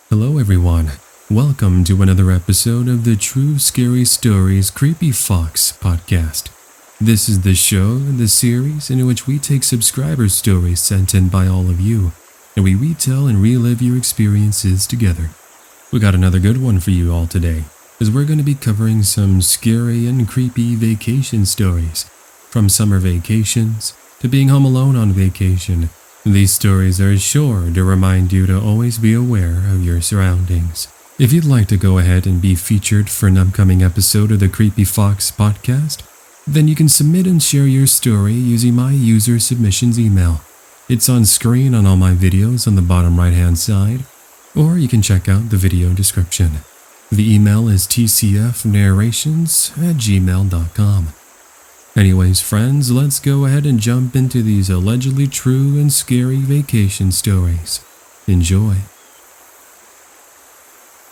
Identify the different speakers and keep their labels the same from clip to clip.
Speaker 1: Hello everyone, welcome to another episode of the True Scary Stories Creepy Fox podcast. This is the show, the series in which we take subscriber stories sent in by all of you, and we retell and relive your experiences together. We got another good one for you all today, as we're going to be covering some scary and creepy vacation stories, from summer vacations to being home alone on vacation. These stories are sure to remind you to always be aware of your surroundings. If you'd like to go ahead and be featured for an upcoming episode of the Creepy Fox podcast, then you can submit and share your story using my user submissions email. It's on screen on all my videos on the bottom right hand side, or you can check out the video description. The email is tcfnarrations@gmail.com. Anyways, friends, let's go ahead and jump into these allegedly true and scary vacation stories. Enjoy.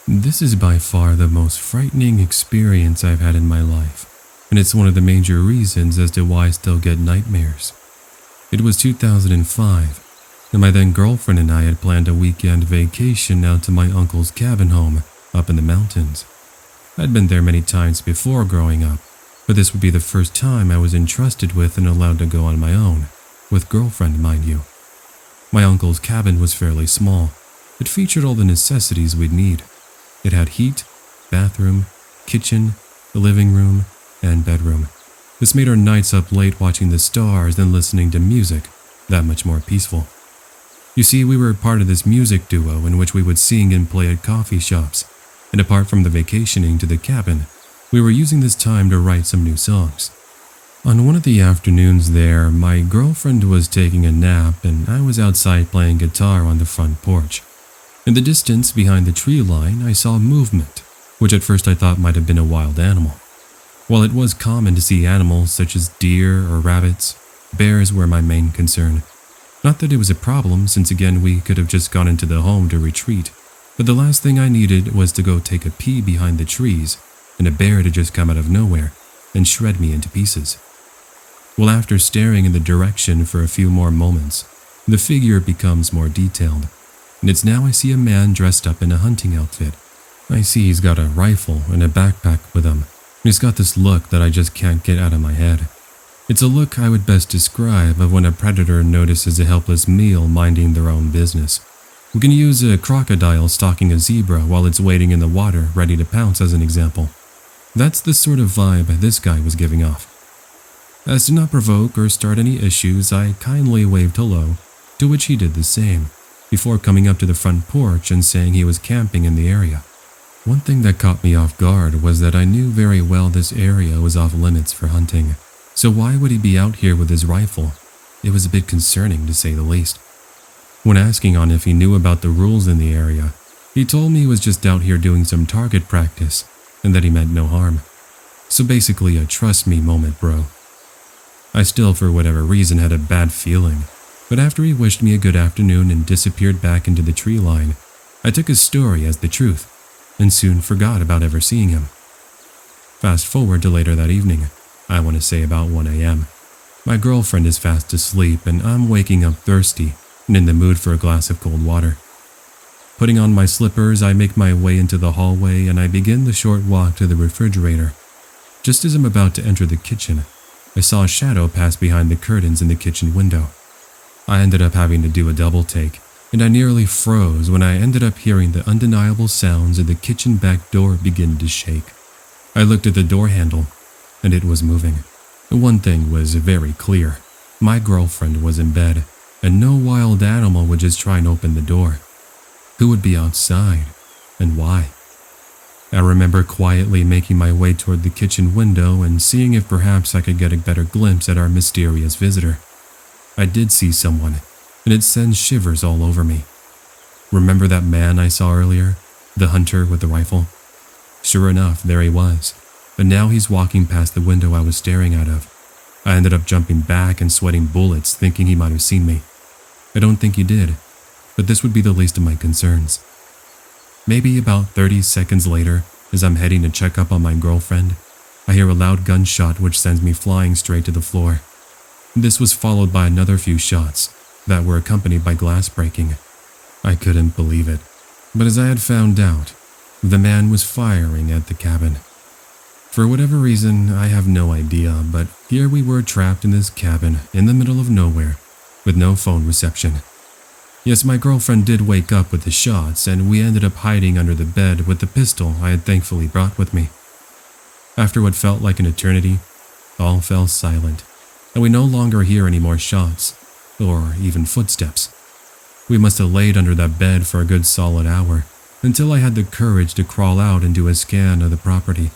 Speaker 1: This is by far the most frightening experience I've had in my life, and it's one of the major reasons as to why I still get nightmares. It was 2005, and my then girlfriend and I had planned a weekend vacation out to my uncle's cabin home up in the mountains. I'd been there many times before growing up, but this would be the first time I was entrusted with and allowed to go on my own, with girlfriend, mind you. My uncle's cabin was fairly small. It featured all the necessities we'd need. It had heat, bathroom, kitchen, a living room, and bedroom. This made our nights up late watching the stars and listening to music that much more peaceful. You see, we were part of this music duo in which we would sing and play at coffee shops, and apart from the vacationing to the cabin, we were using this time to write some new songs. On one of the afternoons there, my girlfriend was taking a nap and I was outside playing guitar on the front porch. In the distance behind the tree line, I saw movement, which at first I thought might have been a wild animal. While it was common to see animals such as deer or rabbits, bears were my main concern. Not that it was a problem, since again we could have just gone into the home to retreat, but the last thing I needed was to go take a pee behind the trees and a bear to just come out of nowhere and shred me into pieces. Well, after staring in the direction for a few more moments, the figure becomes more detailed, and it's now I see a man dressed up in a hunting outfit. I see he's got a rifle and a backpack with him, and he's got this look that I just can't get out of my head. It's a look I would best describe of when a predator notices a helpless meal minding their own business. We can use a crocodile stalking a zebra while it's wading in the water ready to pounce as an example. That's the sort of vibe this guy was giving off. As to not provoke or start any issues, I kindly waved hello, to which he did the same, before coming up to the front porch and saying he was camping in the area. One thing that caught me off guard was that I knew very well this area was off limits for hunting, so why would he be out here with his rifle? It was a bit concerning, to say the least. When asking on if he knew about the rules in the area, he told me he was just out here doing some target practice, and that he meant no harm. So basically a trust me moment, bro. I still, for whatever reason, had a bad feeling, but after he wished me a good afternoon and disappeared back into the tree line, I took his story as the truth, and soon forgot about ever seeing him. Fast forward to later that evening, I want to say about 1 a.m. My girlfriend is fast asleep and I'm waking up thirsty and in the mood for a glass of cold water. Putting on my slippers, I make my way into the hallway and I begin the short walk to the refrigerator. Just as I'm about to enter the kitchen, I saw a shadow pass behind the curtains in the kitchen window. I ended up having to do a double take, and I nearly froze when I ended up hearing the undeniable sounds of the kitchen back door begin to shake. I looked at the door handle, and it was moving. One thing was very clear. My girlfriend was in bed, and no wild animal would just try and open the door. Who would be outside, and why? I remember quietly making my way toward the kitchen window and seeing if perhaps I could get a better glimpse at our mysterious visitor. I did see someone, and it sends shivers all over me. Remember that man I saw earlier? The hunter with the rifle? Sure enough, there he was, but now he's walking past the window I was staring out of. I ended up jumping back and sweating bullets, thinking he might have seen me. I don't think he did, but this would be the least of my concerns. Maybe about 30 seconds later, as I'm heading to check up on my girlfriend, I hear a loud gunshot which sends me flying straight to the floor. This was followed by another few shots that were accompanied by glass breaking. I couldn't believe it. But as I had found out, the man was firing at the cabin. For whatever reason, I have no idea, but here we were trapped in this cabin in the middle of nowhere with no phone reception. Yes, my girlfriend did wake up with the shots, and we ended up hiding under the bed with the pistol I had thankfully brought with me. After what felt like an eternity, all fell silent, and we no longer hear any more shots, or even footsteps. We must have laid under that bed for a good solid hour, until I had the courage to crawl out and do a scan of the property.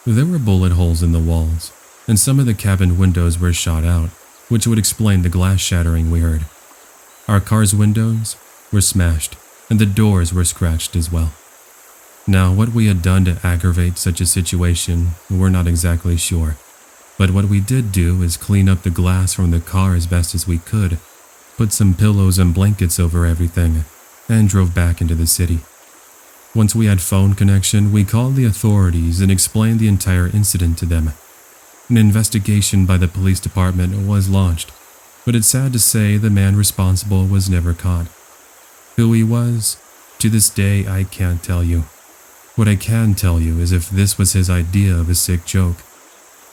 Speaker 1: There were bullet holes in the walls, and some of the cabin windows were shot out, which would explain the glass shattering we heard. Our car's windows were smashed, and the doors were scratched as well. Now, what we had done to aggravate such a situation, we're not exactly sure. But what we did do is clean up the glass from the car as best as we could, put some pillows and blankets over everything, and drove back into the city. Once we had phone connection, we called the authorities and explained the entire incident to them. An investigation by the police department was launched, but it's sad to say the man responsible was never caught. Who he was, to this day I can't tell you. What I can tell you is if this was his idea of a sick joke,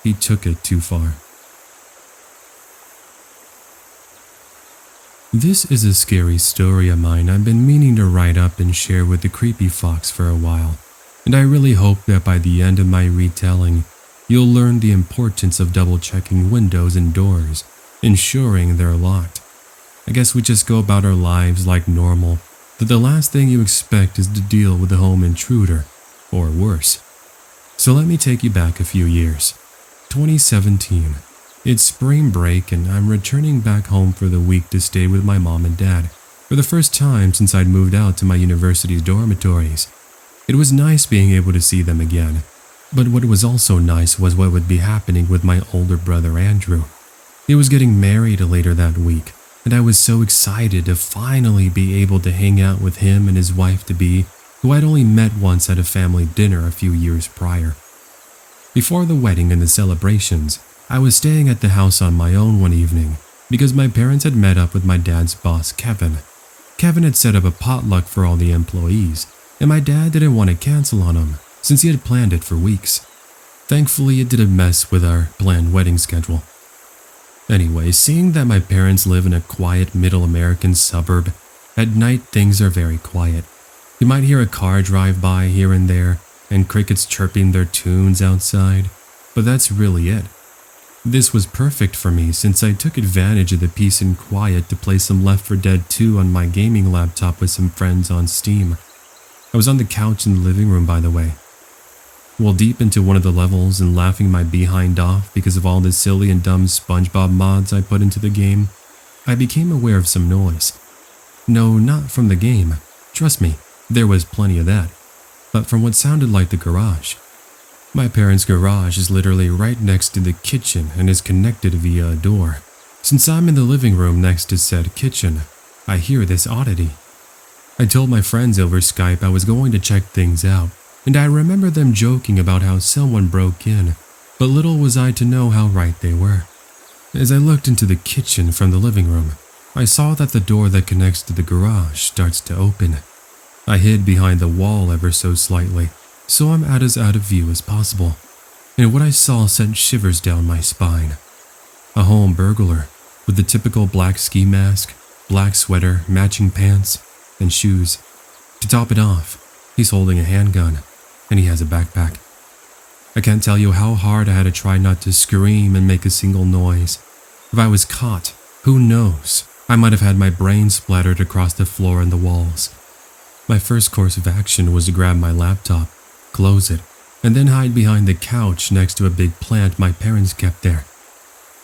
Speaker 1: he took it too far. This is a scary story of mine I've been meaning to write up and share with the Creepy Fox for a while, and I really hope that by the end of my retelling, you'll learn the importance of double-checking windows and doors, ensuring they're locked. I guess we just go about our lives like normal, that the last thing you expect is to deal with a home intruder, or worse. So let me take you back a few years. 2017. It's spring break and I'm returning back home for the week to stay with my mom and dad, for the first time since I'd moved out to my university's dormitories. It was nice being able to see them again, but what was also nice was what would be happening with my older brother Andrew. He was getting married later that week, and I was so excited to finally be able to hang out with him and his wife-to-be, who I'd only met once at a family dinner a few years prior. Before the wedding and the celebrations, I was staying at the house on my own one evening because my parents had met up with my dad's boss, Kevin. Kevin had set up a potluck for all the employees, and my dad didn't want to cancel on him since he had planned it for weeks. Thankfully, it didn't mess with our planned wedding schedule. Anyway, seeing that my parents live in a quiet middle American suburb, at night things are very quiet. You might hear a car drive by here and there, and crickets chirping their tunes outside, but that's really it. This was perfect for me since I took advantage of the peace and quiet to play some Left 4 Dead 2 on my gaming laptop with some friends on Steam. I was on the couch in the living room, by the way. While deep into one of the levels and laughing my behind off because of all the silly and dumb SpongeBob mods I put into the game, I became aware of some noise. No, not from the game. Trust me, there was plenty of that. But from what sounded like the garage. My parents' garage is literally right next to the kitchen and is connected via a door. Since I'm in the living room next to said kitchen, I hear this oddity. I told my friends over Skype I was going to check things out, and I remember them joking about how someone broke in, but little was I to know how right they were. As I looked into the kitchen from the living room, I saw that the door that connects to the garage starts to open. I hid behind the wall ever so slightly, so I'm as out of view as possible, and what I saw sent shivers down my spine. A home burglar, with the typical black ski mask, black sweater, matching pants, and shoes. To top it off, he's holding a handgun, and he has a backpack. I can't tell you how hard I had to try not to scream and make a single noise. If I was caught, who knows? I might have had my brain splattered across the floor and the walls. My first course of action was to grab my laptop, close it, and then hide behind the couch next to a big plant my parents kept there.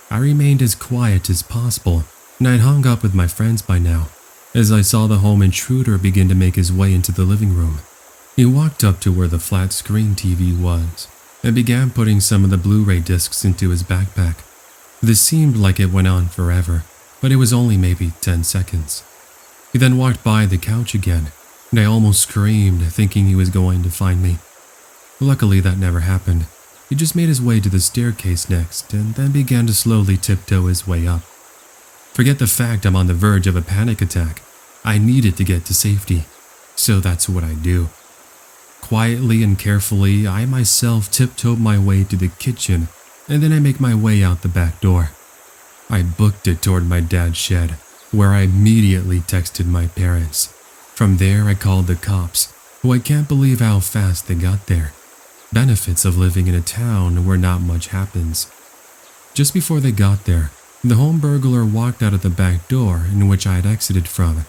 Speaker 1: I remained as quiet as possible, and I'd hung up with my friends by now, as I saw the home intruder begin to make his way into the living room. He walked up to where the flat screen TV was, and began putting some of the Blu-ray discs into his backpack. This seemed like it went on forever, but it was only maybe 10 seconds. He then walked by the couch again, and I almost screamed, thinking he was going to find me. Luckily, that never happened. He just made his way to the staircase next, and then began to slowly tiptoe his way up. Forget the fact I'm on the verge of a panic attack. I needed to get to safety. So that's what I do. Quietly and carefully, I myself tiptoe my way to the kitchen, and then I make my way out the back door. I booked it toward my dad's shed, where I immediately texted my parents. From there, I called the cops, who I can't believe how fast they got there. Benefits of living in a town where not much happens. Just before they got there, the home burglar walked out of the back door in which I had exited from,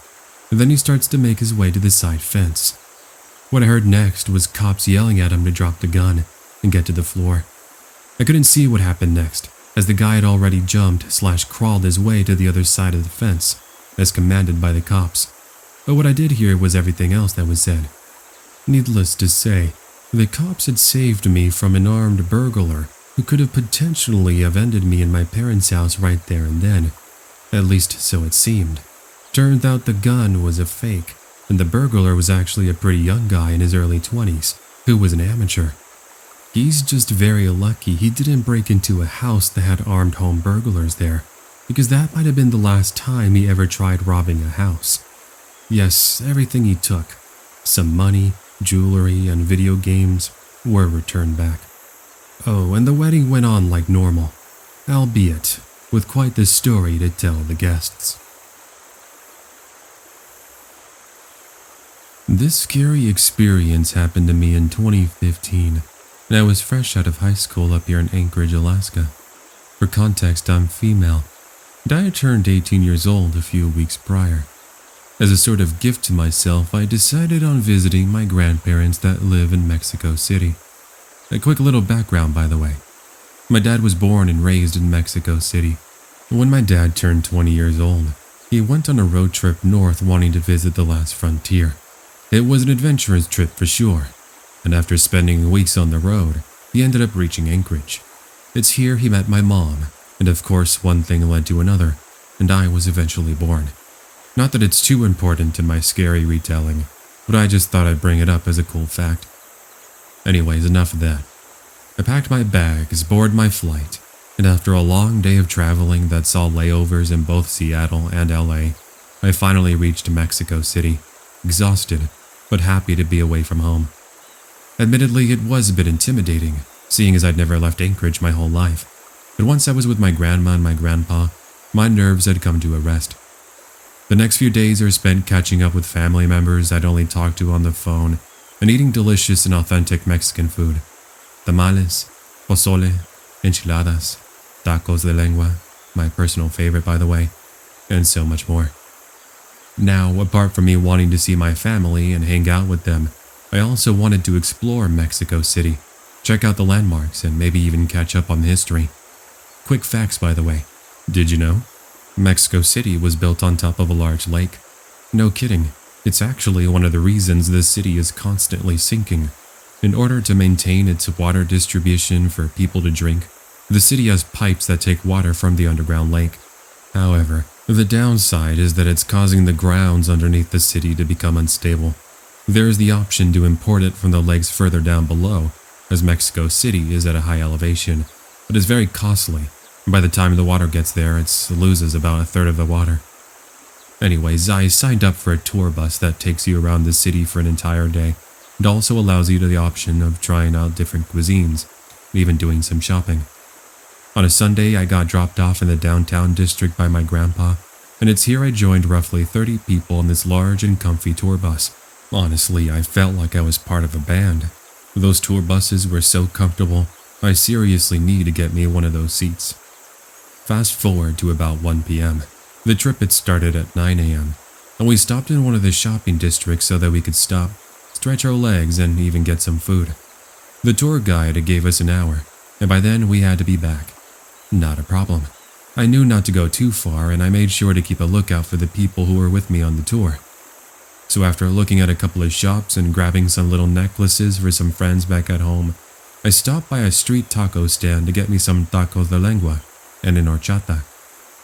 Speaker 1: and then he starts to make his way to the side fence. What I heard next was cops yelling at him to drop the gun and get to the floor. I couldn't see what happened next, as the guy had already jumped/crawled his way to the other side of the fence, as commanded by the cops. But what I did hear was everything else that was said. Needless to say, the cops had saved me from an armed burglar who could have potentially ended me in my parents' house right there and then. At least so it seemed. Turned out the gun was a fake, and the burglar was actually a pretty young guy in his early 20s, who was an amateur. He's just very lucky he didn't break into a house that had armed home burglars there, because that might have been the last time he ever tried robbing a house. Yes, everything he took, some money, jewelry, and video games, were returned back. Oh, and the wedding went on like normal, albeit with quite the story to tell the guests. This scary experience happened to me in 2015, and I was fresh out of high school up here in Anchorage, Alaska. For context, I'm female, and I had turned 18 years old a few weeks prior. As a sort of gift to myself, I decided on visiting my grandparents that live in Mexico City. A quick little background, by the way. My dad was born and raised in Mexico City. When my dad turned 20 years old, he went on a road trip north wanting to visit the last frontier. It was an adventurous trip for sure, and after spending weeks on the road, he ended up reaching Anchorage. It's here he met my mom, and of course one thing led to another, and I was eventually born. Not that it's too important to my scary retelling, but I just thought I'd bring it up as a cool fact. Anyways, enough of that. I packed my bags, boarded my flight, and after a long day of traveling that saw layovers in both Seattle and LA, I finally reached Mexico City, exhausted, but happy to be away from home. Admittedly, it was a bit intimidating, seeing as I'd never left Anchorage my whole life, but once I was with my grandma and my grandpa, my nerves had come to a rest. The next few days are spent catching up with family members I'd only talked to on the phone and eating delicious and authentic Mexican food. Tamales, pozole, enchiladas, tacos de lengua, my personal favorite by the way, and so much more. Now, apart from me wanting to see my family and hang out with them, I also wanted to explore Mexico City, check out the landmarks, and maybe even catch up on the history. Quick facts, by the way. Did you know? Mexico City was built on top of a large lake. No kidding, it's actually one of the reasons the city is constantly sinking. In order to maintain its water distribution for people to drink, the city has pipes that take water from the underground lake. However, the downside is that it's causing the grounds underneath the city to become unstable. There is the option to import it from the lakes further down below, as Mexico City is at a high elevation, but it's very costly. By the time the water gets there, it loses about a third of the water. Anyways, I signed up for a tour bus that takes you around the city for an entire day, and also allows you the option of trying out different cuisines, even doing some shopping. On a Sunday, I got dropped off in the downtown district by my grandpa, and it's here I joined roughly 30 people on this large and comfy tour bus. Honestly, I felt like I was part of a band. Those tour buses were so comfortable, I seriously need to get me one of those seats. Fast forward to about 1 p.m. The trip had started at 9 a.m., and we stopped in one of the shopping districts so that we could stop, stretch our legs, and even get some food. The tour guide gave us an hour, and by then we had to be back. Not a problem. I knew not to go too far, and I made sure to keep a lookout for the people who were with me on the tour. So after looking at a couple of shops and grabbing some little necklaces for some friends back at home, I stopped by a street taco stand to get me some tacos de lengua and an horchata.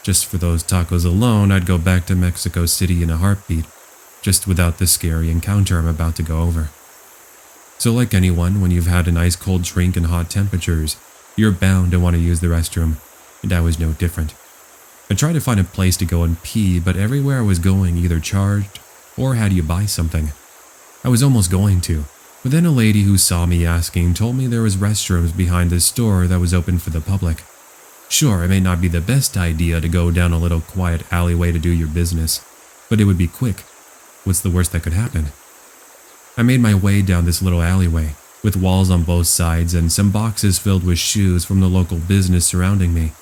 Speaker 1: Just for those tacos alone, I'd go back to Mexico City in a heartbeat, just without the scary encounter I'm about to go over. So like anyone, when you've had an ice cold drink in hot temperatures, you're bound to want to use the restroom, and I was no different. I tried to find a place to go and pee, but everywhere I was going either charged or had you buy something. I was almost going to, but then a lady who saw me asking told me there was restrooms behind the store that was open for the public. Sure, it may not be the best idea to go down a little quiet alleyway to do your business, but it would be quick. What's the worst that could happen? I made my way down this little alleyway, with walls on both sides and some boxes filled with shoes from the local business surrounding me,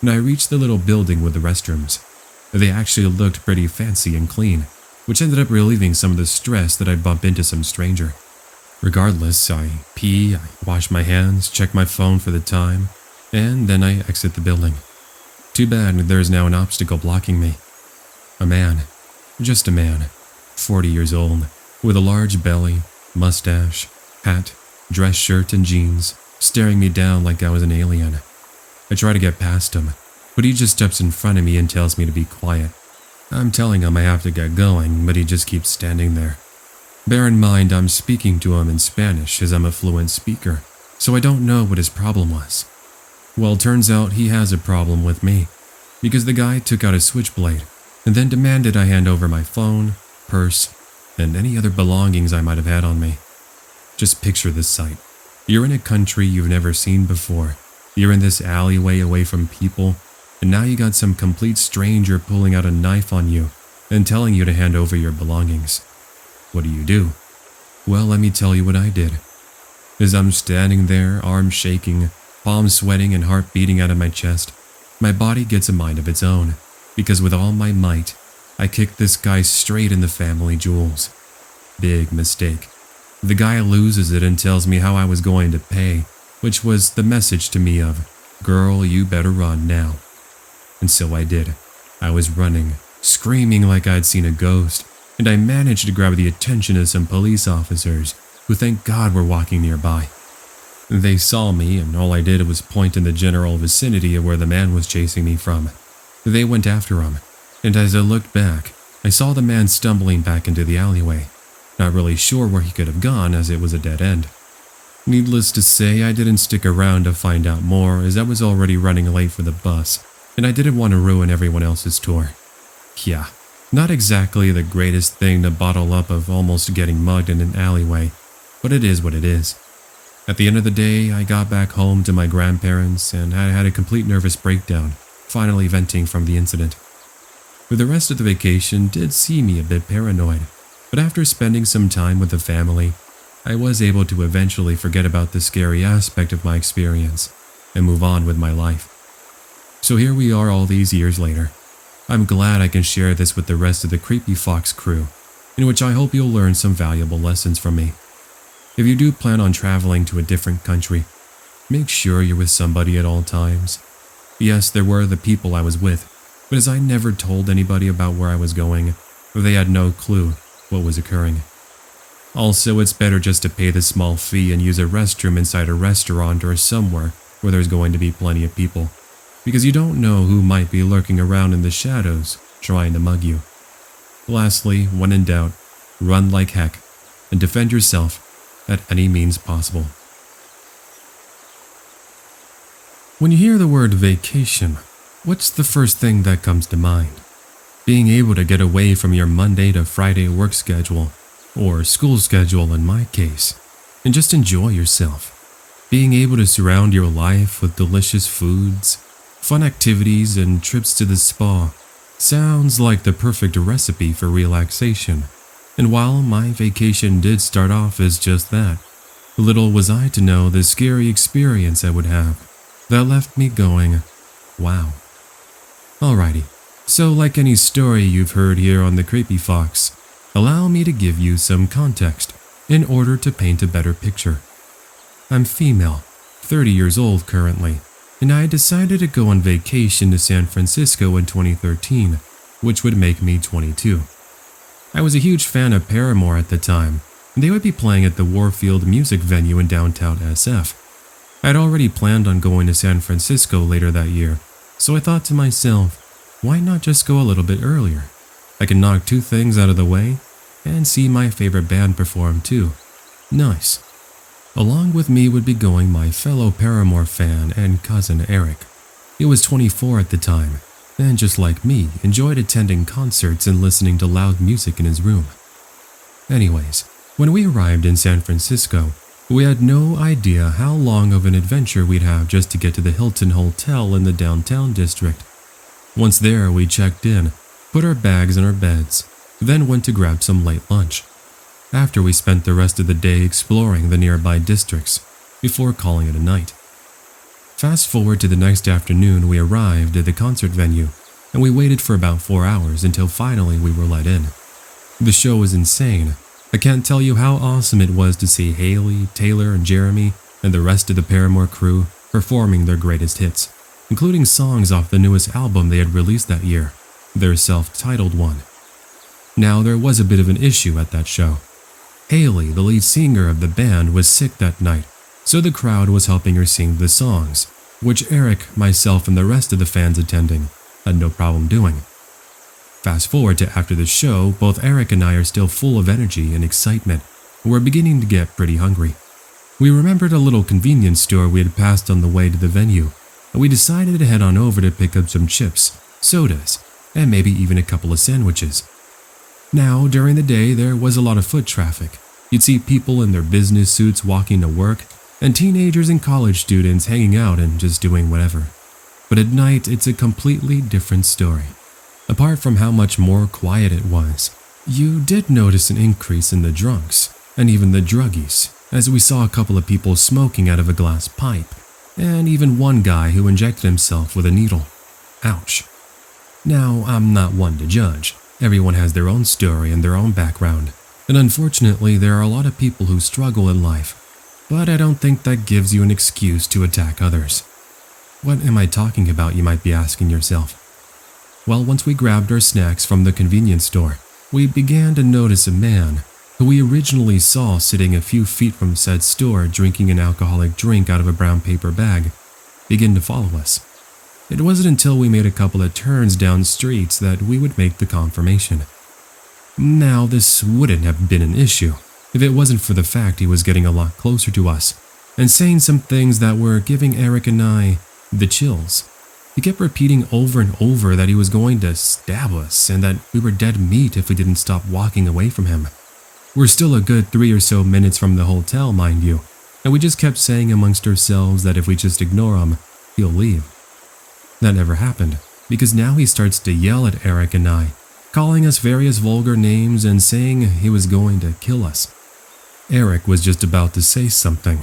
Speaker 1: and I reached the little building with the restrooms. They actually looked pretty fancy and clean, which ended up relieving some of the stress that I'd bump into some stranger. Regardless, I pee, I wash my hands, check my phone for the time, and then I exit the building. Too bad there is now an obstacle blocking me. A man, just a man, 40 years old, with a large belly, mustache, hat, dress shirt, and jeans, staring me down like I was an alien. I try to get past him, but he just steps in front of me and tells me to be quiet. I'm telling him I have to get going, but he just keeps standing there. Bear in mind I'm speaking to him in Spanish as I'm a fluent speaker, so I don't know what his problem was. Well, turns out he has a problem with me, because the guy took out a switchblade and then demanded I hand over my phone, purse, and any other belongings I might have had on me. Just picture this sight. You're in a country you've never seen before. You're in this alleyway away from people, and now you got some complete stranger pulling out a knife on you and telling you to hand over your belongings. What do? Well, let me tell you what I did. As I'm standing there, arms shaking, palms sweating, and heart beating out of my chest, my body gets a mind of its own, because with all my might, I kicked this guy straight in the family jewels. Big mistake. The guy loses it and tells me how I was going to pay, which was the message to me of, "Girl, you better run now." And so I did. I was running, screaming like I'd seen a ghost, and I managed to grab the attention of some police officers who thank God were walking nearby. They saw me, and all I did was point in the general vicinity of where the man was chasing me from. They went after him, and as I looked back, I saw the man stumbling back into the alleyway, not really sure where he could have gone as it was a dead end. Needless to say, I didn't stick around to find out more as I was already running late for the bus, and I didn't want to ruin everyone else's tour. Yeah, not exactly the greatest thing to bottle up of almost getting mugged in an alleyway, but it is what it is. At the end of the day, I got back home to my grandparents and I had a complete nervous breakdown, finally venting from the incident. For the rest of the vacation did see me a bit paranoid, but after spending some time with the family, I was able to eventually forget about the scary aspect of my experience and move on with my life. So here we are all these years later. I'm glad I can share this with the rest of the Creepy Fox crew, in which I hope you'll learn some valuable lessons from me. If you do plan on traveling to a different country, make sure you're with somebody at all times. Yes, there were the people I was with, but as I never told anybody about where I was going, they had no clue what was occurring. Also, it's better just to pay the small fee and use a restroom inside a restaurant or somewhere where there's going to be plenty of people, because you don't know who might be lurking around in the shadows trying to mug you. Lastly, when in doubt, run like heck and defend yourself at any means possible. When you hear the word vacation, what's the first thing that comes to mind? Being able to get away from your Monday to Friday work schedule, or school schedule in my case, and just enjoy yourself. Being able to surround your life with delicious foods, fun activities, and trips to the spa sounds like the perfect recipe for relaxation. And while my vacation did start off as just that, little was I to know the scary experience I would have that left me going, wow. Alrighty, so like any story you've heard here on the Creepy Fox, allow me to give you some context in order to paint a better picture. I'm female, 30 years old currently, and I decided to go on vacation to San Francisco in 2013, which would make me 22. I was a huge fan of Paramore at the time, and they would be playing at the Warfield Music Venue in downtown SF. I had already planned on going to San Francisco later that year, so I thought to myself, why not just go a little bit earlier? I can knock two things out of the way and see my favorite band perform too. Nice. Along with me would be going my fellow Paramore fan and cousin Eric. He was 24 at the time, and just like me, enjoyed attending concerts and listening to loud music in his room. Anyways, When we arrived in San Francisco, we had no idea how long of an adventure we'd have just to get to the Hilton Hotel in the downtown district. Once there, we checked in, put our bags in our beds, then went to grab some late lunch. After we spent the rest of the day exploring the nearby districts, before calling it a night. Fast forward to the next afternoon, we arrived at the concert venue, and we waited for about 4 hours until finally we were let in. The show was insane. I can't tell you how awesome it was to see Haley, Taylor, and Jeremy, and the rest of the Paramore crew performing their greatest hits, including songs off the newest album they had released that year, their self-titled one. Now, there was a bit of an issue at that show. Haley, the lead singer of the band, was sick that night, so the crowd was helping her sing the songs, which Eric, myself, and the rest of the fans attending had no problem doing. Fast forward to after the show, both Eric and I are still full of energy and excitement, and we're beginning to get pretty hungry. We remembered a little convenience store we had passed on the way to the venue, and we decided to head on over to pick up some chips, sodas, and maybe even a couple of sandwiches. Now, during the day, there was a lot of foot traffic. You'd see people in their business suits walking to work, and teenagers and college students hanging out and just doing whatever. But at night, it's a completely different story. Apart from how much more quiet it was, you did notice an increase in the drunks, and even the druggies, as we saw a couple of people smoking out of a glass pipe, and even one guy who injected himself with a needle. Ouch. Now, I'm not one to judge. Everyone has their own story and their own background, and unfortunately there are a lot of people who struggle in life, but I don't think that gives you an excuse to attack others. What am I talking about, you might be asking yourself? Well, once we grabbed our snacks from the convenience store, we began to notice a man who we originally saw sitting a few feet from said store drinking an alcoholic drink out of a brown paper bag begin to follow us. It wasn't until we made a couple of turns down streets that we would make the confirmation. Now, this wouldn't have been an issue if it wasn't for the fact he was getting a lot closer to us and saying some things that were giving Eric and I the chills. He kept repeating over and over that he was going to stab us and that we were dead meat if we didn't stop walking away from him. We're still a good 3 or so minutes from the hotel, mind you, and we just kept saying amongst ourselves that if we just ignore him, he'll leave. That never happened, because now he starts to yell at Eric and I, calling us various vulgar names and saying he was going to kill us. Eric was just about to say something,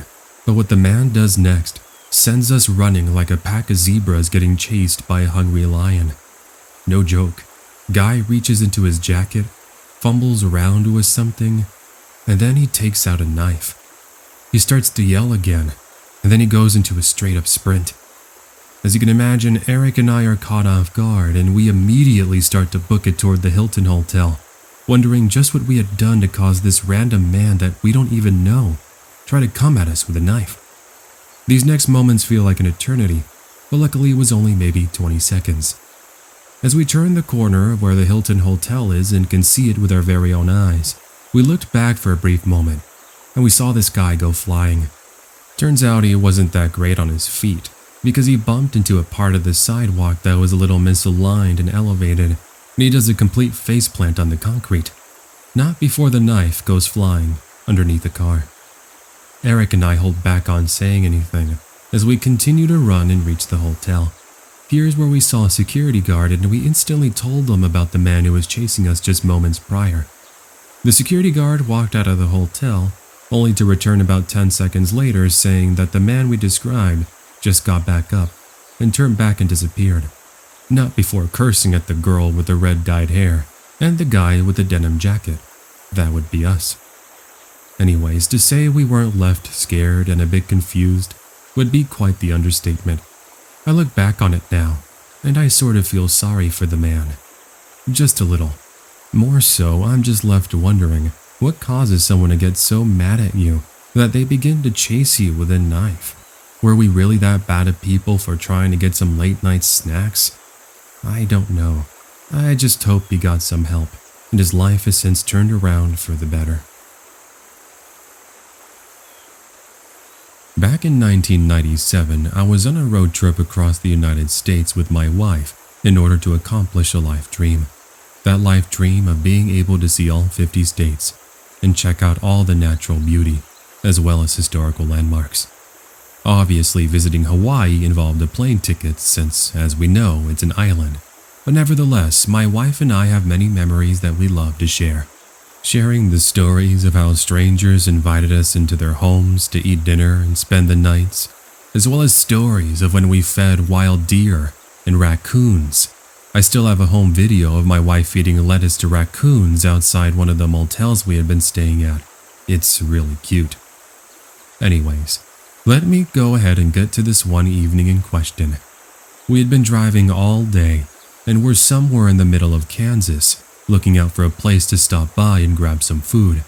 Speaker 1: but what the man does next sends us running like a pack of zebras getting chased by a hungry lion. No joke. Guy reaches into his jacket, fumbles around with something, and then he takes out a knife. He starts to yell again, and then he goes into a straight-up sprint. As you can imagine, Eric and I are caught off guard, and we immediately start to book it toward the Hilton Hotel, wondering just what we had done to cause this random man that we don't even know try to come at us with a knife. These next moments feel like an eternity, but luckily it was only maybe 20 seconds. As we turn the corner of where the Hilton Hotel is and can see it with our very own eyes, we looked back for a brief moment, and we saw this guy go flying. Turns out he wasn't that great on his feet, because he bumped into a part of the sidewalk that was a little misaligned and elevated, and he does a complete faceplant on the concrete, not before the knife goes flying underneath the car. Eric and I hold back on saying anything as we continue to run and reach the hotel. Here's where we saw a security guard, and we instantly told them about the man who was chasing us just moments prior. The security guard walked out of the hotel, only to return about 10 seconds later saying that the man we described just got back up and turned back and disappeared. Not before cursing at the girl with the red dyed hair and the guy with the denim jacket. That would be us. Anyways, to say we weren't left scared and a bit confused would be quite the understatement. I look back on it now, and I sort of feel sorry for the man. Just a little. More so, I'm just left wondering what causes someone to get so mad at you that they begin to chase you with a knife. Were we really that bad at people for trying to get some late night snacks? I don't know. I just hope he got some help, and his life has since turned around for the better. Back in 1997, I was on a road trip across the United States with my wife in order to accomplish a life dream. That life dream of being able to see all 50 states. and check out all the natural beauty, as well as historical landmarks. Obviously, visiting Hawaii involved a plane ticket since, as we know, it's an island. But nevertheless, my wife and I have many memories that we love to share. Sharing the stories of how strangers invited us into their homes to eat dinner and spend the nights, as well as stories of when we fed wild deer and raccoons. I still have a home video of my wife feeding lettuce to raccoons outside one of the motels we had been staying at. It's really cute. Anyways, let me go ahead and get to this one evening in question. We had been driving all day and were somewhere in the middle of Kansas, looking out for a place to stop by and grab some food.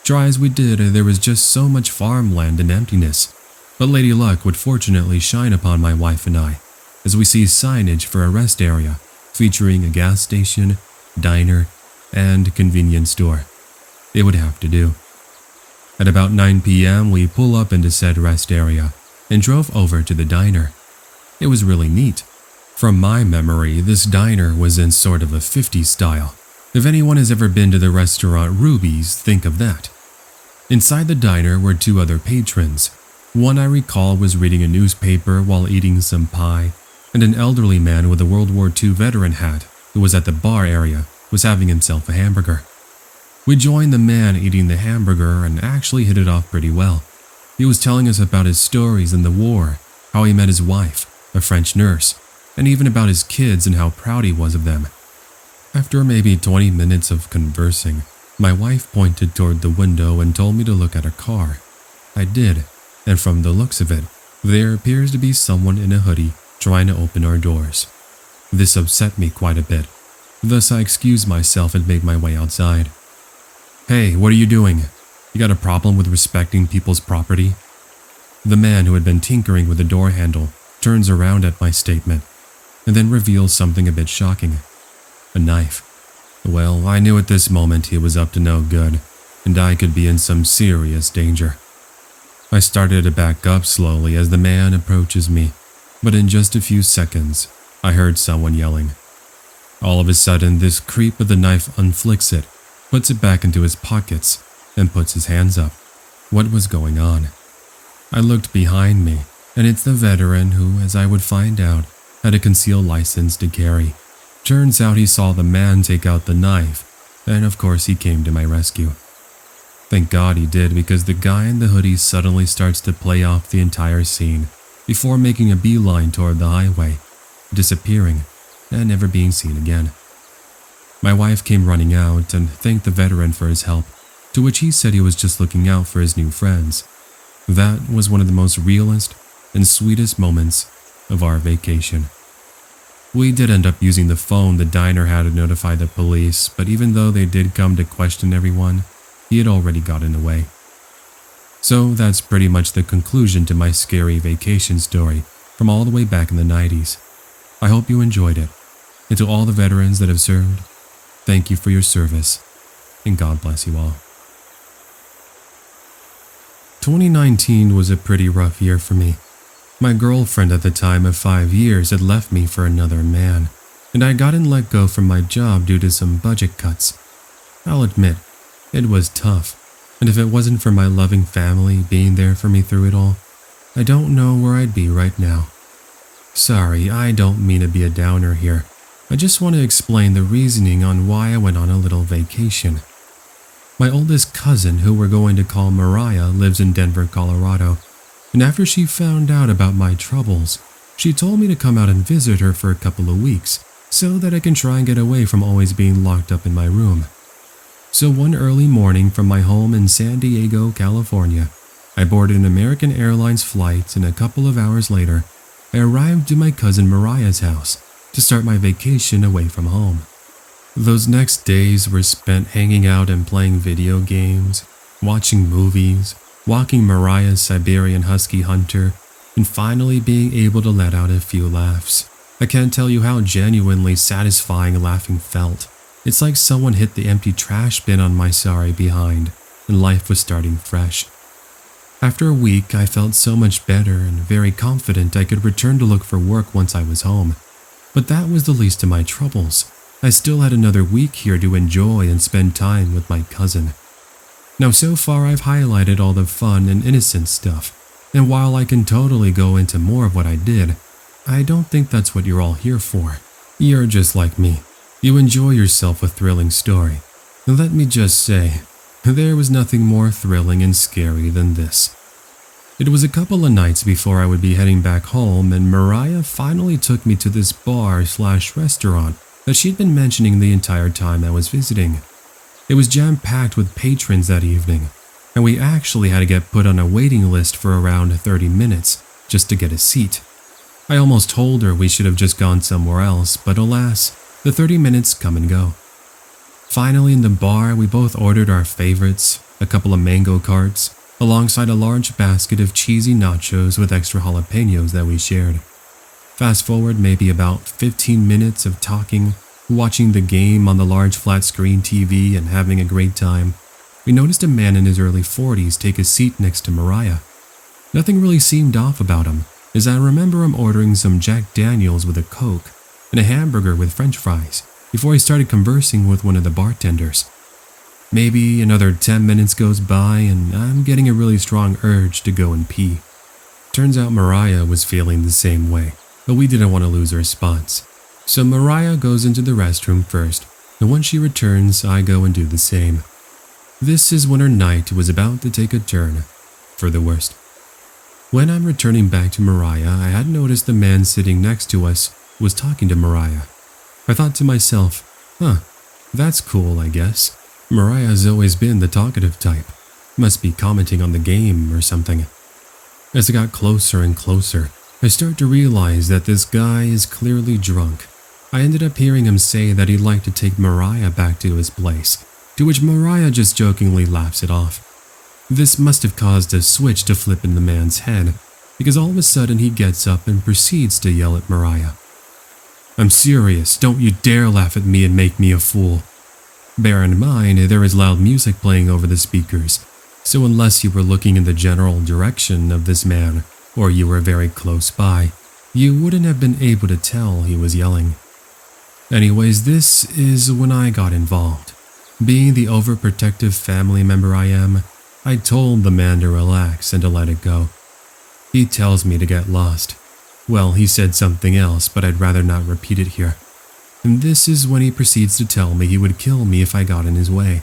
Speaker 1: Try as we did, there was just so much farmland and emptiness, but Lady Luck would fortunately shine upon my wife and I, as we see signage for a rest area featuring a gas station, diner, and convenience store. It would have to do. At about 9 p.m., we pull up into said rest area and drove over to the diner. It was really neat. From my memory, this diner was in sort of a 50s style. If anyone has ever been to the restaurant Ruby's, think of that. Inside the diner were two other patrons. One I recall was reading a newspaper while eating some pie, and an elderly man with a World War II veteran hat who was at the bar area was having himself a hamburger. We joined the man eating the hamburger and actually hit it off pretty well. He was telling us about his stories in the war, how he met his wife, a French nurse, and even about his kids and how proud he was of them. After maybe 20 minutes of conversing, my wife pointed toward the window and told me to look at her car. I did, and from the looks of it, there appears to be someone in a hoodie trying to open our doors. This upset me quite a bit, thus I excused myself and made my way outside. "Hey, what are you doing? You got a problem with respecting people's property?" The man who had been tinkering with the door handle turns around at my statement, and then reveals something a bit shocking. A knife. Well, I knew at this moment he was up to no good, and I could be in some serious danger. I started to back up slowly as the man approaches me, but in just a few seconds, I heard someone yelling. All of a sudden, this creep with the knife unflicks it, puts it back into his pockets, and puts his hands up. What was going on? I looked behind me, and it's the veteran who, as I would find out, had a concealed license to carry. Turns out he saw the man take out the knife, and of course he came to my rescue. Thank God he did, because the guy in the hoodie suddenly starts to play off the entire scene before making a beeline toward the highway, disappearing and never being seen again. My wife came running out and thanked the veteran for his help, to which he said he was just looking out for his new friends. That was one of the most realest and sweetest moments of our vacation. We did end up using the phone the diner had to notify the police, but even though they did come to question everyone, he had already gotten away. So that's pretty much the conclusion to my scary vacation story from all the way back in the 90s. I hope you enjoyed it, and to all the veterans that have served, thank you for your service, and God bless you all. 2019 was a pretty rough year for me. My girlfriend at the time of 5 years had left me for another man, and I had gotten let go from my job due to some budget cuts. I'll admit, it was tough, and if it wasn't for my loving family being there for me through it all, I don't know where I'd be right now. Sorry, I don't mean to be a downer here. I just want to explain the reasoning on why I went on a little vacation. My oldest cousin, who we're going to call Mariah, lives in Denver, Colorado. And after she found out about my troubles, she told me to come out and visit her for a couple of weeks so that I can try and get away from always being locked up in my room. So one early morning from my home in San Diego, California, I boarded an American Airlines flight, and a couple of hours later, I arrived to my cousin Mariah's house to start my vacation away from home. Those next days were spent hanging out and playing video games, watching movies, walking Mariah's Siberian Husky Hunter, and finally being able to let out a few laughs. I can't tell you how genuinely satisfying laughing felt. It's like someone hit the empty trash bin on my sorry behind, and life was starting fresh. After a week, I felt so much better and very confident I could return to look for work once I was home. But that was the least of my troubles. I still had another week here to enjoy and spend time with my cousin. Now, so far I've highlighted all the fun and innocent stuff, and while I can totally go into more of what I did, I don't think that's what you're all here for. You're just like me. You enjoy yourself a thrilling story. Let me just say, there was nothing more thrilling and scary than this. It was a couple of nights before I would be heading back home, and Mariah finally took me to this bar/restaurant that she'd been mentioning the entire time I was visiting. It was jam-packed with patrons that evening, and we actually had to get put on a waiting list for around 30 minutes just to get a seat. I almost told her we should have just gone somewhere else, but alas, the 30 minutes come and go. Finally, in the bar, we both ordered our favorites, a couple of mango carts, alongside a large basket of cheesy nachos with extra jalapenos that we shared. Fast forward maybe about 15 minutes of talking, watching the game on the large flat screen TV and having a great time, we noticed a man in his early 40s take a seat next to Mariah. Nothing really seemed off about him, as I remember him ordering some Jack Daniels with a Coke and a hamburger with French fries before he started conversing with one of the bartenders. Maybe another 10 minutes goes by and I'm getting a really strong urge to go and pee. Turns out Mariah was feeling the same way, but we didn't want to lose our spots. So Mariah goes into the restroom first, and when she returns, I go and do the same. This is when her night was about to take a turn, for the worst. When I'm returning back to Mariah, I had noticed the man sitting next to us was talking to Mariah. I thought to myself, that's cool, I guess. Mariah's always been the talkative type. Must be commenting on the game or something. As I got closer and closer, I start to realize that this guy is clearly drunk. I ended up hearing him say that he'd like to take Mariah back to his place, to which Mariah just jokingly laughs it off. This must have caused a switch to flip in the man's head, because all of a sudden he gets up and proceeds to yell at Mariah. "I'm serious, don't you dare laugh at me and make me a fool." Bear in mind, there is loud music playing over the speakers, so unless you were looking in the general direction of this man, or you were very close by, you wouldn't have been able to tell he was yelling. Anyways, this is when I got involved. Being the overprotective family member I am, I told the man to relax and to let it go. He tells me to get lost. Well, he said something else, but I'd rather not repeat it here. And this is when he proceeds to tell me he would kill me if I got in his way.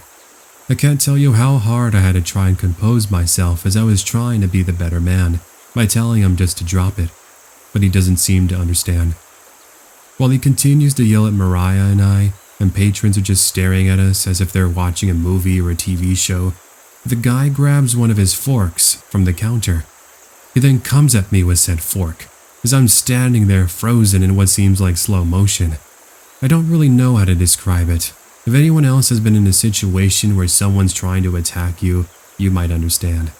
Speaker 1: I can't tell you how hard I had to try and compose myself as I was trying to be the better man by telling him just to drop it, but he doesn't seem to understand. While he continues to yell at Mariah and I, and patrons are just staring at us as if they're watching a movie or a TV show, the guy grabs one of his forks from the counter. He then comes at me with said fork, as I'm standing there frozen in what seems like slow motion. I don't really know how to describe it. If anyone else has been in a situation where someone's trying to attack you, you might understand.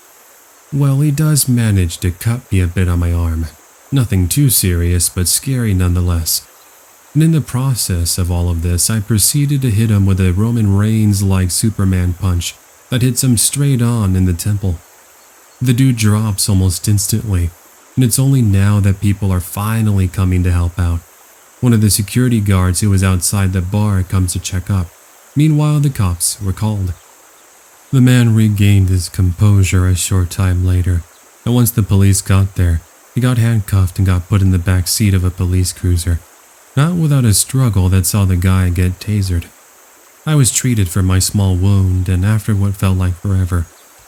Speaker 1: Well, he does manage to cut me a bit on my arm. Nothing too serious, but scary nonetheless. And in the process of all of this, I proceeded to hit him with a Roman Reigns-like Superman punch that hits him straight on in the temple. The dude drops almost instantly, and it's only now that people are finally coming to help out. One of the security guards who was outside the bar comes to check up. Meanwhile, the cops were called. The man regained his composure a short time later, and once the police got there, he got handcuffed and got put in the back seat of a police cruiser, not without a struggle that saw the guy get tasered. I was treated for my small wound, and after what felt like forever,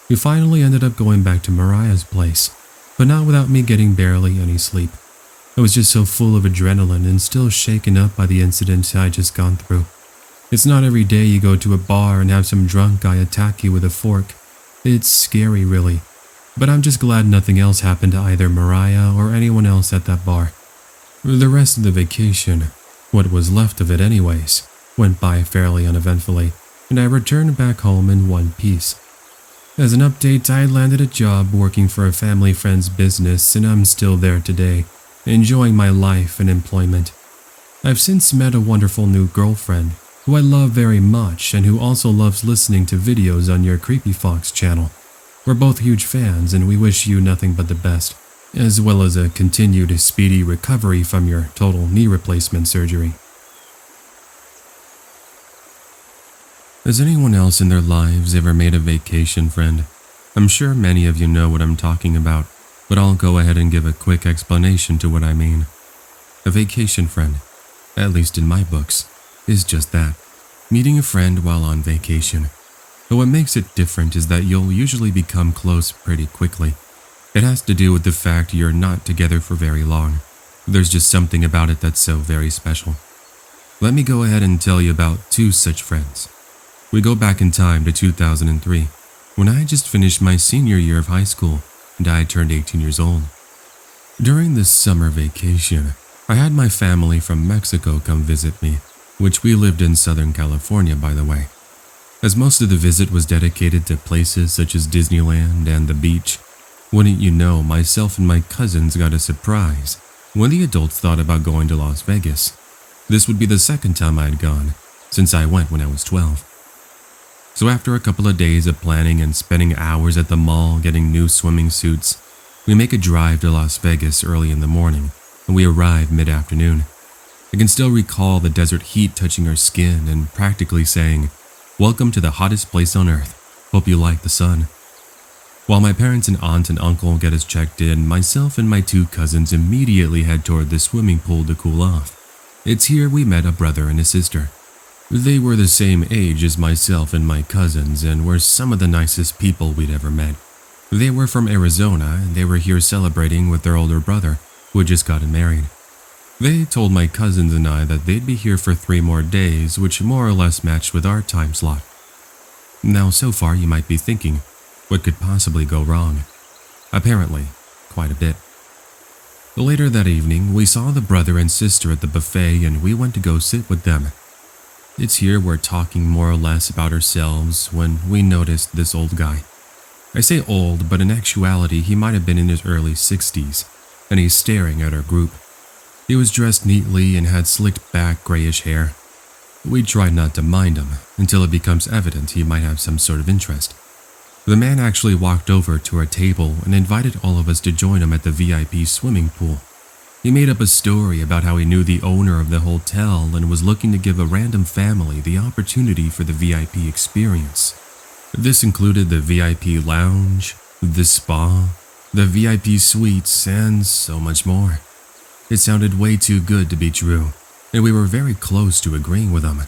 Speaker 1: we finally ended up going back to Mariah's place, but not without me getting barely any sleep. I was just so full of adrenaline and still shaken up by the incident I just gone through. It's not every day you go to a bar and have some drunk guy attack you with a fork. It's scary, really. But I'm just glad nothing else happened to either Mariah or anyone else at that bar. The rest of the vacation, what was left of it anyways, went by fairly uneventfully, and I returned back home in one piece. As an update, I landed a job working for a family friend's business, and I'm still there today, enjoying my life and employment. I've since met a wonderful new girlfriend, who I love very much and who also loves listening to videos on your Creepy Fox channel. We're both huge fans and we wish you nothing but the best, as well as a continued speedy recovery from your total knee replacement surgery. Has anyone else in their lives ever made a vacation friend? I'm sure many of you know what I'm talking about, but I'll go ahead and give a quick explanation to what I mean. A vacation friend, at least in my books, is just that, meeting a friend while on vacation. But what makes it different is that you'll usually become close pretty quickly. It has to do with the fact you're not together for very long. There's just something about it that's so very special. Let me go ahead and tell you about two such friends. We go back in time to 2003, when I had just finished my senior year of high school and I had turned 18 years old. During this summer vacation, I had my family from Mexico come visit me, which we lived in Southern California, by the way. As most of the visit was dedicated to places such as Disneyland and the beach, wouldn't you know, myself and my cousins got a surprise when the adults thought about going to Las Vegas. This would be the second time I had gone, since I went when I was 12. So after a couple of days of planning and spending hours at the mall getting new swimming suits, we make a drive to Las Vegas early in the morning, and we arrive mid-afternoon. I can still recall the desert heat touching our skin and practically saying, "Welcome to the hottest place on earth. Hope you like the sun." While my parents and aunt and uncle get us checked in, myself and my two cousins immediately head toward the swimming pool to cool off. It's here we met a brother and a sister. They were the same age as myself and my cousins and were some of the nicest people we'd ever met. They were from Arizona and they were here celebrating with their older brother, who had just gotten married. They told my cousins and I that they'd be here for 3 more days, which more or less matched with our time slot. Now, so far you might be thinking, what could possibly go wrong? Apparently, quite a bit. Later that evening, we saw the brother and sister at the buffet and we went to go sit with them. It's here we're talking more or less about ourselves when we noticed this old guy. I say old, but in actuality he might have been in his early 60s, and he's staring at our group. He was dressed neatly and had slicked back grayish hair. We tried not to mind him until it becomes evident he might have some sort of interest. The man actually walked over to our table and invited all of us to join him at the VIP swimming pool. He made up a story about how he knew the owner of the hotel and was looking to give a random family the opportunity for the VIP experience. This included the VIP lounge, the spa, the VIP suites, and so much more. It sounded way too good to be true, and we were very close to agreeing with him.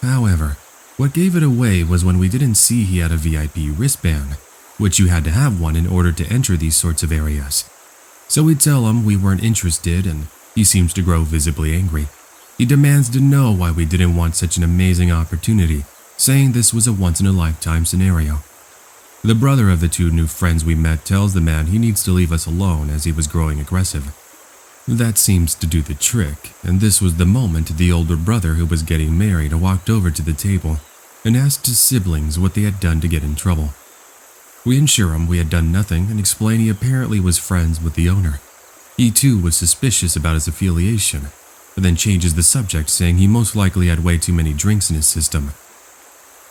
Speaker 1: However, what gave it away was when we didn't see he had a VIP wristband, which you had to have one in order to enter these sorts of areas. So we tell him we weren't interested and he seems to grow visibly angry. He demands to know why we didn't want such an amazing opportunity, saying this was a once-in-a-lifetime scenario. The brother of the two new friends we met tells the man he needs to leave us alone as he was growing aggressive. That seems to do the trick, and this was the moment the older brother who was getting married walked over to the table and asked his siblings what they had done to get in trouble. We assure him we had done nothing and explain he apparently was friends with the owner. He too was suspicious about his affiliation, but then changes the subject saying he most likely had way too many drinks in his system.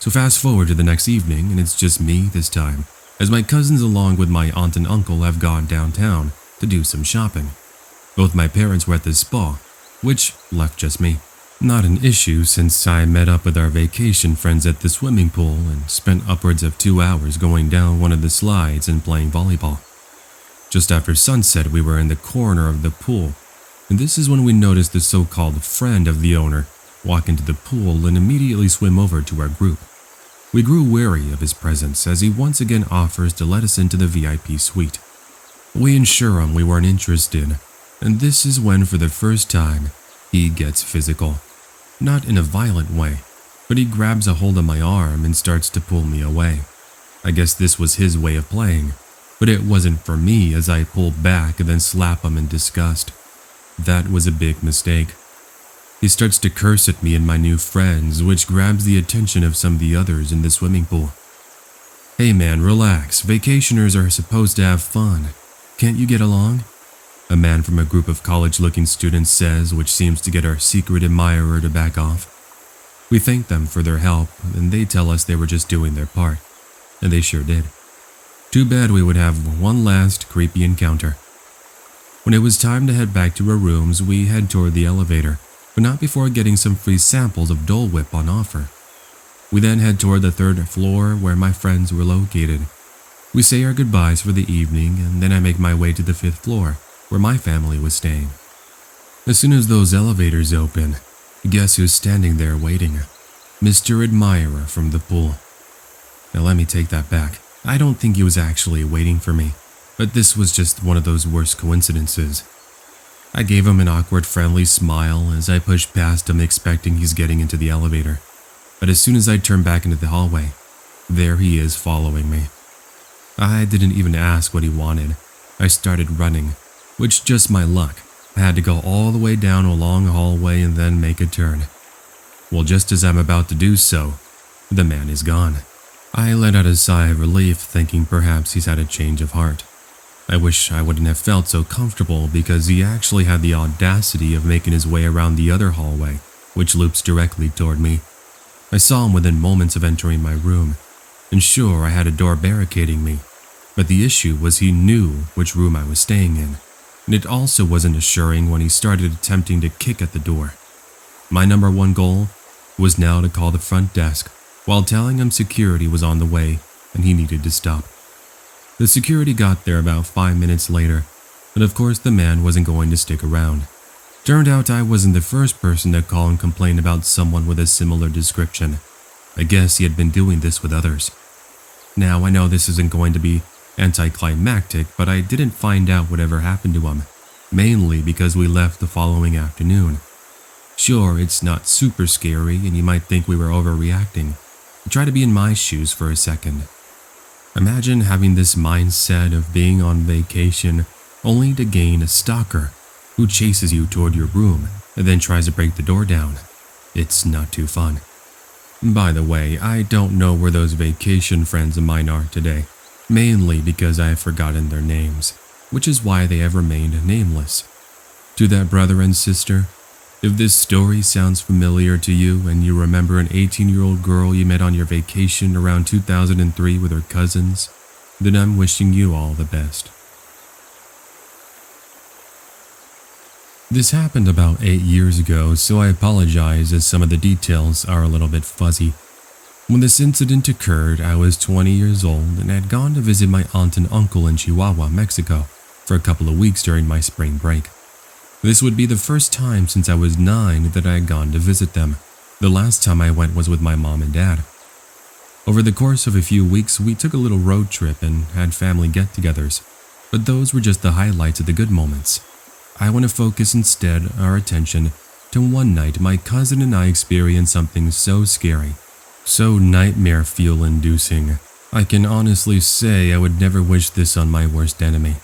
Speaker 1: So fast forward to the next evening and it's just me this time, as my cousins along with my aunt and uncle have gone downtown to do some shopping. Both my parents were at the spa, which left just me. Not an issue since I met up with our vacation friends at the swimming pool and spent upwards of 2 hours going down one of the slides and playing volleyball. Just after sunset, we were in the corner of the pool, and this is when we noticed the so-called friend of the owner walk into the pool and immediately swim over to our group. We grew wary of his presence as he once again offers to let us into the VIP suite. We assure him we weren't interested, and this is when for the first time he gets physical. Not in a violent way, but he grabs a hold of my arm and starts to pull me away. I guess this was his way of playing, but it wasn't for me as I pulled back and then slap him in disgust. That was a big mistake. He starts to curse at me and my new friends, which grabs the attention of some of the others in the swimming pool. "Hey man, relax. Vacationers are supposed to have fun. Can't you get along?" A man from a group of college-looking students says, which seems to get our secret admirer to back off. We thank them for their help, and they tell us they were just doing their part, and they sure did. Too bad we would have one last creepy encounter. When it was time to head back to our rooms, we head toward the elevator, but not before getting some free samples of Dole Whip on offer. We then head toward the third floor where my friends were located. We say our goodbyes for the evening, and then I make my way to the fifth floor where my family was staying. As soon as those elevators open, guess who's standing there waiting? Mr. Admirer from the pool. Now let me take that back. I don't think he was actually waiting for me, but this was just one of those worst coincidences. I gave him an awkward friendly smile as I pushed past him expecting he's getting into the elevator. But as soon as I turned back into the hallway, there he is following me. I didn't even ask what he wanted. I started running, which just my luck. I had to go all the way down a long hallway and then make a turn. Well, just as I'm about to do so, the man is gone. I let out a sigh of relief, thinking perhaps he's had a change of heart. I wish I wouldn't have felt so comfortable because he actually had the audacity of making his way around the other hallway, which loops directly toward me. I saw him within moments of entering my room, and sure, I had a door barricading me, but the issue was he knew which room I was staying in, and it also wasn't assuring when he started attempting to kick at the door. My number one goal was now to call the front desk while telling him security was on the way and he needed to stop. The security got there about 5 minutes later, but of course the man wasn't going to stick around. Turned out I wasn't the first person to call and complain about someone with a similar description. I guess he had been doing this with others. Now I know this isn't going to be anticlimactic, but I didn't find out whatever happened to him, mainly because we left the following afternoon. Sure, it's not super scary and you might think we were overreacting. Try to be in my shoes for a second. Imagine having this mindset of being on vacation only to gain a stalker who chases you toward your room and then tries to break the door down. It's not too fun. By the way, I don't know where those vacation friends of mine are today, mainly because I have forgotten their names, which is why they have remained nameless. To that brother and sister, if this story sounds familiar to you and you remember an 18-year-old girl you met on your vacation around 2003 with her cousins, then I'm wishing you all the best. This happened about 8 years ago, so I apologize as some of the details are a little bit fuzzy. When this incident occurred, I was 20 years old and had gone to visit my aunt and uncle in Chihuahua, Mexico, for a couple of weeks during my spring break. This would be the first time since I was 9 that I had gone to visit them. The last time I went was with my mom and dad. Over the course of a few weeks, we took a little road trip and had family get-togethers, but those were just the highlights of the good moments. I want to focus instead our attention to one night my cousin and I experienced something so scary, so nightmare fuel-inducing. I can honestly say I would never wish this on my worst enemy.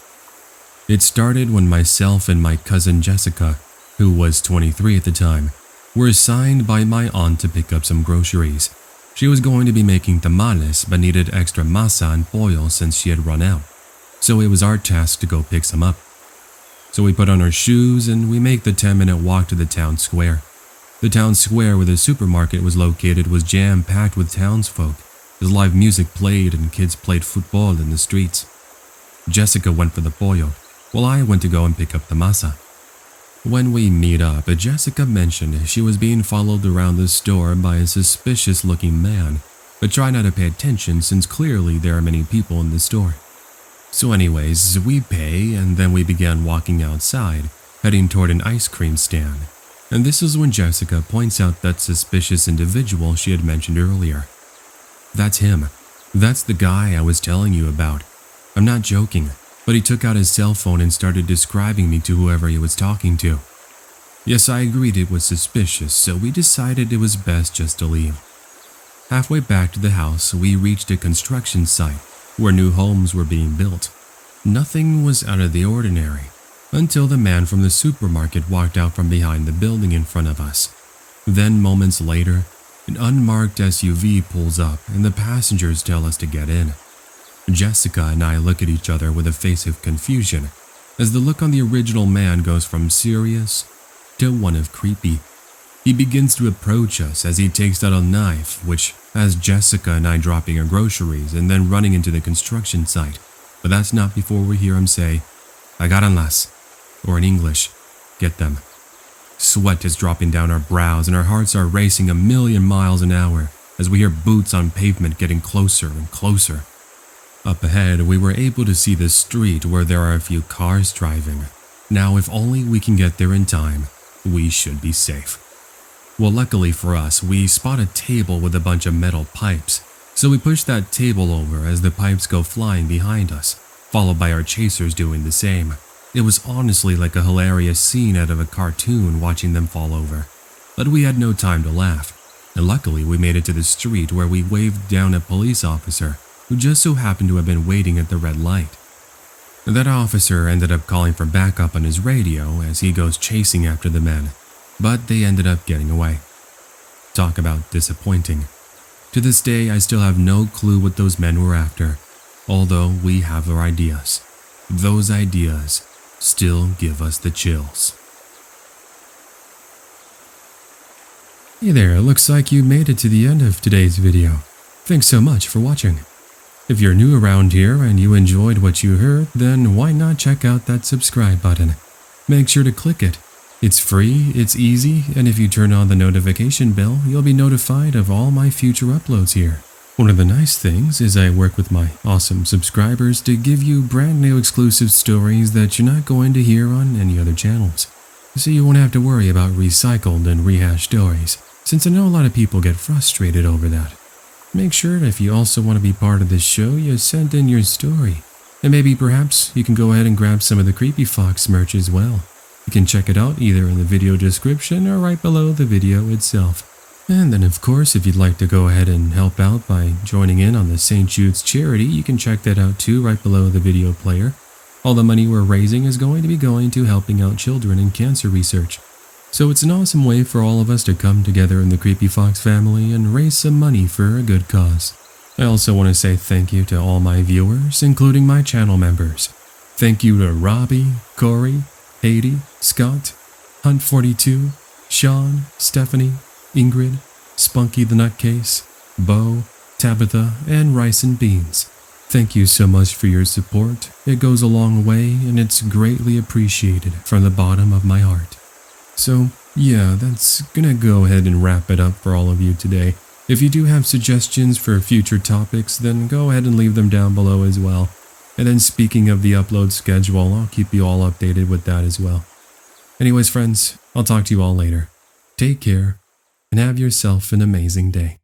Speaker 1: It started when myself and my cousin Jessica, who was 23 at the time, were assigned by my aunt to pick up some groceries. She was going to be making tamales but needed extra masa and pollo since she had run out, so it was our task to go pick some up. So we put on our shoes and we make the 10-minute walk to the town square. The town square where the supermarket was located was jam-packed with townsfolk, as live music played and kids played football in the streets. Jessica went for the pollo, while I went to go and pick up the masa. When we meet up, Jessica mentioned she was being followed around the store by a suspicious-looking man, but try not to pay attention since clearly there are many people in the store. So anyways, we pay and then we began walking outside, heading toward an ice cream stand. And this is when Jessica points out that suspicious individual she had mentioned earlier. That's him. That's the guy I was telling you about. I'm not joking. But he took out his cell phone and started describing me to whoever he was talking to. Yes, I agreed it was suspicious, so we decided it was best just to leave. Halfway back to the house, we reached a construction site where new homes were being built. Nothing was out of the ordinary until the man from the supermarket walked out from behind the building in front of us. Then, moments later, an unmarked SUV pulls up and the passengers tell us to get in. Jessica and I look at each other with a face of confusion as the look on the original man goes from serious to one of creepy. He begins to approach us as he takes out a knife, which has Jessica and I dropping our groceries and then running into the construction site. But that's not before we hear him say, "Agárranlas," or in English, "Get them." Sweat is dropping down our brows and our hearts are racing a million miles an hour as we hear boots on pavement getting closer and closer. Up ahead, we were able to see the street where there are a few cars driving. Now, if only we can get there in time, we should be safe. Well, luckily for us, we spot a table with a bunch of metal pipes, so we push that table over as the pipes go flying behind us, followed by our chasers doing the same. It was honestly like a hilarious scene out of a cartoon watching them fall over. But we had no time to laugh, and luckily we made it to the street where we waved down a police officer who just so happened to have been waiting at the red light. That officer ended up calling for backup on his radio as he goes chasing after the men, but they ended up getting away. Talk about disappointing. To this day, I still have no clue what those men were after, although we have our ideas. Those ideas still give us the chills. Hey there, looks like you made it to the end of today's video. Thanks so much for watching. If you're new around here and you enjoyed what you heard, then why not check out that subscribe button? Make sure to click it. It's free, it's easy, and if you turn on the notification bell, you'll be notified of all my future uploads here. One of the nice things is I work with my awesome subscribers to give you brand new exclusive stories that you're not going to hear on any other channels. So you won't have to worry about recycled and rehashed stories, since I know a lot of people get frustrated over that. Make sure if you also want to be part of this show, you send in your story. And maybe perhaps you can go ahead and grab some of the Creepy Fox merch as well. You can check it out either in the video description or right below the video itself. And then of course, if you'd like to go ahead and help out by joining in on the St. Jude's charity, you can check that out too right below the video player. All the money we're raising is going to be going to helping out children in cancer research. So it's an awesome way for all of us to come together in the Creepy Fox family and raise some money for a good cause. I also want to say thank you to all my viewers, including my channel members. Thank you to Robbie, Corey, Haiti, Scott, Hunt42, Sean, Stephanie, Ingrid, Spunky the Nutcase, Bo, Tabitha, and Rice and Beans. Thank you so much for your support. It goes a long way and it's greatly appreciated from the bottom of my heart. So yeah, that's gonna go ahead and wrap it up for all of you today. If you do have suggestions for future topics, then go ahead and leave them down below as well. And then speaking of the upload schedule, I'll keep you all updated with that as well. Anyways friends, I'll talk to you all later. Take care and have yourself an amazing day.